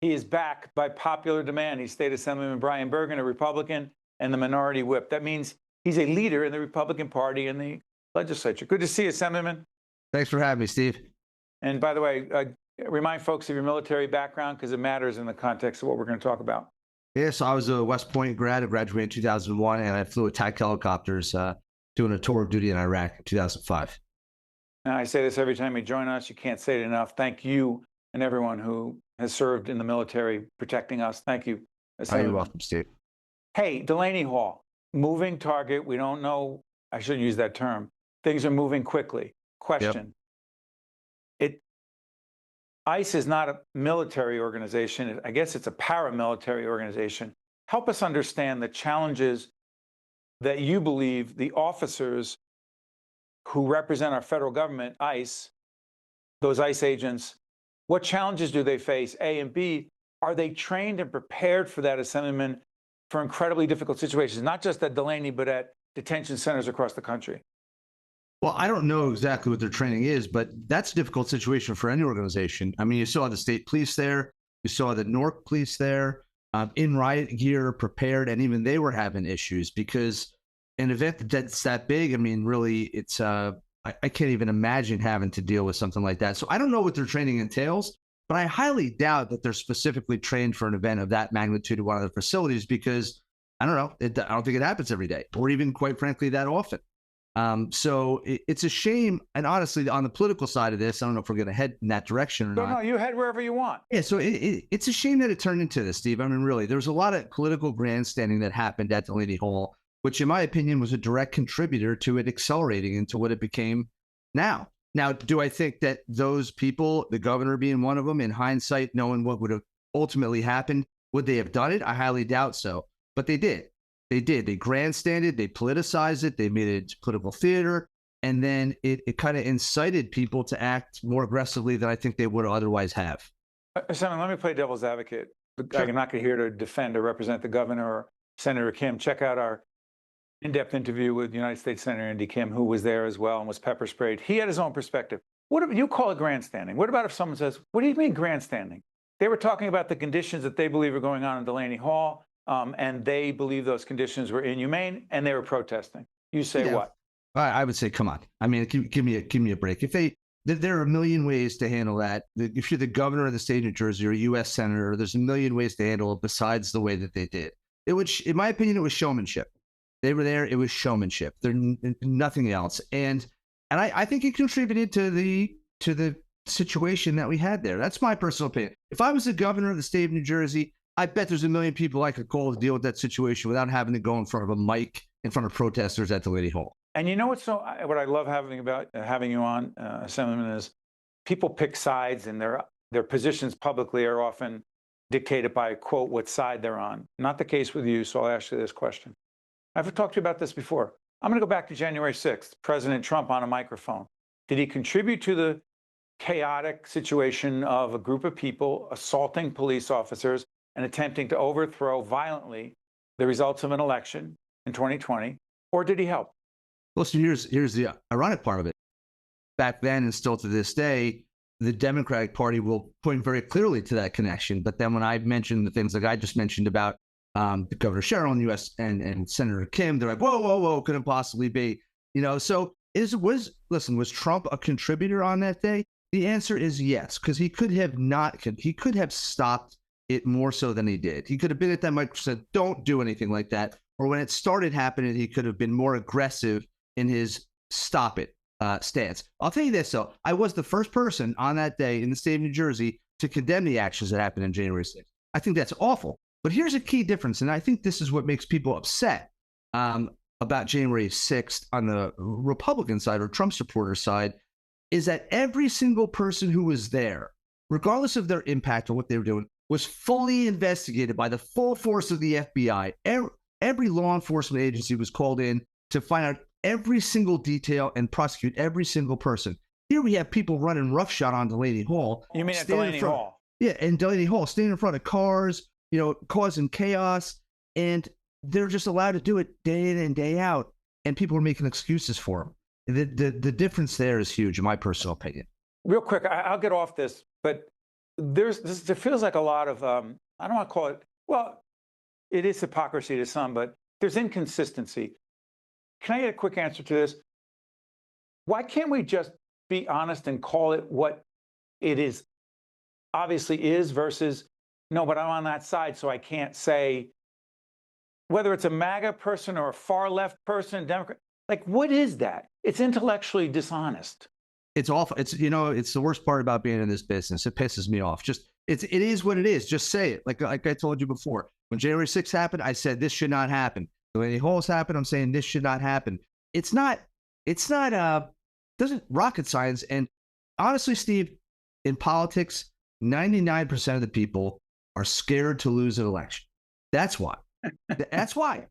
He is back by popular demand. He's State Assemblyman Brian Bergen, a Republican, and the Minority Whip. That means he's a leader in the Republican Party in the legislature. Good to see you, Assemblyman. Thanks for having me, Steve. And by the way, remind folks of your military background because it matters in the context of what we're going to talk about. Yes, I was a West Point grad. I graduated in 2001, and I flew attack helicopters doing a tour of duty in Iraq in 2005. Now, I say this every time you join us. You can't say it enough. Thank you and everyone who has served in the military protecting us. Thank you. You're welcome, Steve. Hey, Delaney Hall, moving target. We don't know. I shouldn't use that term. Things are moving quickly. Question. ICE is not a military organization. I guess it's a paramilitary organization. Help us understand the challenges that you believe the officers who represent our federal government, ICE, those ICE agents, what challenges do they face, A, and B, are they trained and prepared for that, Assemblyman, for incredibly difficult situations, not just at Delaney, but at detention centers across the country? Well, I don't know exactly what their training is, but that's a difficult situation for any organization. I mean, you saw the state police there. You saw the Newark police there in riot gear, prepared, and even they were having issues because an event that's that big, I mean, really, it's I can't even imagine having to deal with something like that. So I don't know what their training entails, but I highly doubt that they're specifically trained for an event of that magnitude at one of the facilities because, I don't know, I don't think it happens every day or even, quite frankly, that often. So it's a shame. And honestly, on the political side of this, I don't know if we're going to head in that direction or not. No, you head wherever you want. Yeah. So it's a shame that it turned into this, Steve. I mean, really, there was a lot of political grandstanding that happened at Delaney Hall, which in my opinion was a direct contributor to it accelerating into what it became now. Now, do I think that those people, the governor being one of them, in hindsight, knowing what would have ultimately happened, would they have done it? I highly doubt so. But they did. They did. They grandstanded, they politicized it, they made it political theater, and then it kind of incited people to act more aggressively than I think they would otherwise have. Senator, let me play devil's advocate. Sure. I'm not here to defend or represent the governor or Senator Kim. Check out our in-depth interview with United States Senator Andy Kim, who was there as well and was pepper sprayed. He had his own perspective. What if you call it grandstanding? What about if someone says, what do you mean grandstanding? They were talking about the conditions that they believe are going on in Delaney Hall. And they believe those conditions were inhumane, and they were protesting. You say what? I would say, come on. I mean, give me a break. There are a million ways to handle that. If you're the governor of the state of New Jersey or a U.S. senator, there's a million ways to handle it besides the way that they did. In my opinion, it was showmanship. They were there. It was showmanship. There's nothing else. And I think it contributed to the situation that we had there. That's my personal opinion. If I was the governor of the state of New Jersey, I bet there's a million people I could call to deal with that situation without having to go in front of a mic in front of protesters at Delaney Hall. And you know what I love having you on, Assemblyman, is people pick sides, and their positions publicly are often dictated by, quote, what side they're on. Not the case with you, so I'll ask you this question. I've talked to you about this before. I'm going to go back to January 6th, President Trump on a microphone. Did he contribute to the chaotic situation of a group of people assaulting police officers and attempting to overthrow violently the results of an election in 2020, or did he help? Well, so here's the ironic part of it. Back then and still to this day, the Democratic Party will point very clearly to that connection. But then when I mentioned the things like I just mentioned about the Governor Sherrill in the U.S. and Senator Kim, they're like, whoa, couldn't possibly be. So was Trump a contributor on that day? The answer is yes, because he could have stopped it more so than he did. He could have been at that mic and said, don't do anything like that. Or when it started happening, he could have been more aggressive in his stop it stance. I'll tell you this, though. I was the first person on that day in the state of New Jersey to condemn the actions that happened on January 6th. I think that's awful. But here's a key difference, and I think this is what makes people upset about January 6th on the Republican side or Trump supporter side, is that every single person who was there, regardless of their impact or what they were doing, was fully investigated by the full force of the FBI. Every law enforcement agency was called in to find out every single detail and prosecute every single person. Here we have people running roughshod on Delaney Hall. You mean at Delaney Hall? Yeah, in Delaney Hall, standing in front of cars, causing chaos, and they're just allowed to do it day in and day out, and people are making excuses for them. The difference there is huge, in my personal opinion. Real quick, I'll get off this, but there feels like a lot of, I don't want to call it, well, it is hypocrisy to some, but there's inconsistency. Can I get a quick answer to this? Why can't we just be honest and call it what it is, obviously is, versus, no, but I'm on that side, so I can't say, whether it's a MAGA person or a far left person, Democrat, like, what is that? It's intellectually dishonest. It's awful. It's, you know, it's the worst part about being in this business. It pisses me off. Just, it is what it is. Just say it. Like I told you before, when January 6th happened, I said this should not happen. When the Halls happened, I'm saying this should not happen. It's not doesn't rocket science. And honestly, Steve, in politics, 99% of the people are scared to lose an election. That's why. That's why.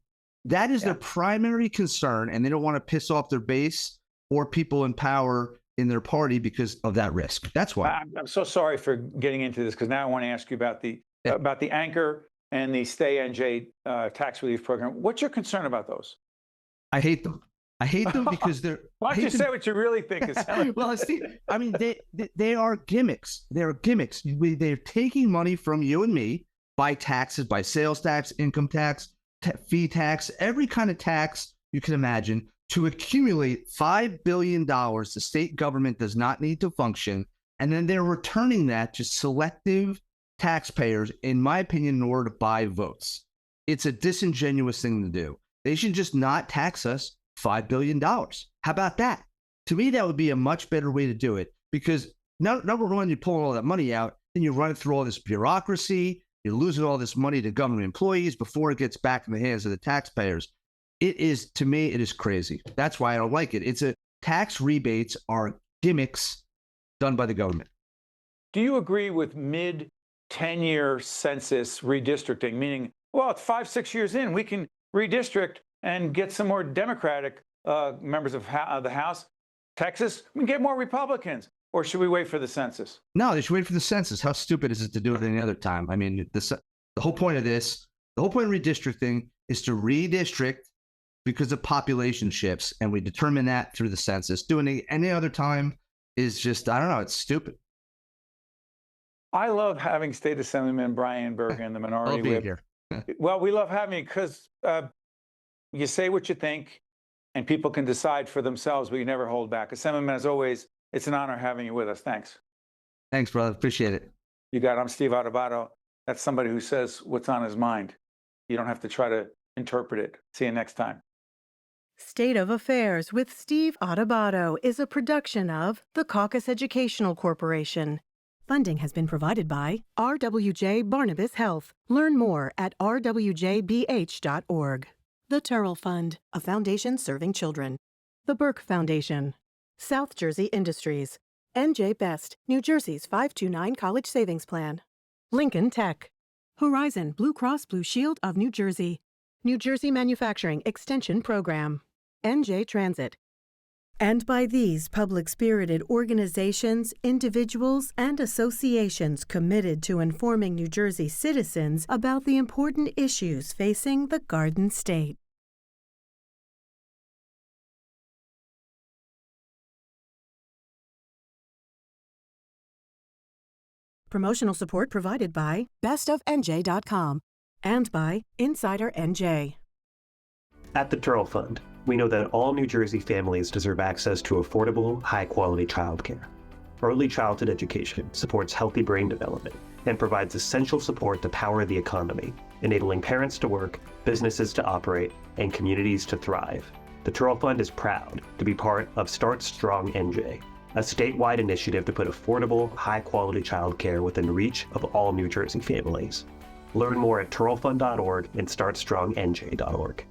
That is their primary concern, and they don't want to piss off their base or people in power in their party because of that risk. That's why. I'm so sorry for getting into this, because now I want to ask you about the anchor and the Stay NJ tax relief program. What's your concern about those? I hate them. I hate them because they're. Why don't you say what you really think is? Well, Steve, I mean, they are gimmicks. They're gimmicks. They're taking money from you and me by taxes, by sales tax, income tax, fee tax, every kind of tax you can imagine, to accumulate $5 billion the state government does not need to function. And then they're returning that to selective taxpayers, in my opinion, in order to buy votes. It's a disingenuous thing to do. They should just not tax us $5 billion. How about that? To me, that would be a much better way to do it, because number one, you're pulling all that money out, then you run it through all this bureaucracy, you're losing all this money to government employees before it gets back in the hands of the taxpayers. It is, to me, it is crazy. That's why I don't like it. Tax rebates are gimmicks done by the government. Do you agree with mid-10-year census redistricting, meaning, well, it's 5-6 years in, we can redistrict and get some more Democratic members of the House? Texas, we can get more Republicans. Or should we wait for the census? No, they should wait for the census. How stupid is it to do it any other time? I mean, the whole point of this, the whole point of redistricting is to redistrict because of population shifts, and we determine that through the census. Doing it any other time is just, I don't know, it's stupid. I love having State Assemblyman Brian Bergen, the Minority Whip. Here. Well, we love having you because you say what you think, and people can decide for themselves, but you never hold back. Assemblyman, as always, it's an honor having you with us. Thanks. Thanks, brother. Appreciate it. You got it. I'm Steve Adubato. That's somebody who says what's on his mind. You don't have to try to interpret it. See you next time. State of Affairs with Steve Adubato is a production of the Caucus Educational Corporation. Funding has been provided by RWJ Barnabas Health. Learn more at rwjbh.org. The Turrell Fund, a foundation serving children. The Burke Foundation. South Jersey Industries. NJ Best, New Jersey's 529 College Savings Plan. Lincoln Tech. Horizon Blue Cross Blue Shield of New Jersey. New Jersey Manufacturing Extension Program. NJ Transit. And by these public-spirited organizations, individuals, and associations committed to informing New Jersey citizens about the important issues facing the Garden State. Promotional support provided by bestofnj.com and by Insider NJ. At the Turrell Fund, we know that all New Jersey families deserve access to affordable, high-quality childcare. Early childhood education supports healthy brain development and provides essential support to power the economy, enabling parents to work, businesses to operate, and communities to thrive. The Turrell Fund is proud to be part of Start Strong NJ, a statewide initiative to put affordable, high-quality childcare within reach of all New Jersey families. Learn more at turrellfund.org and startstrongnj.org.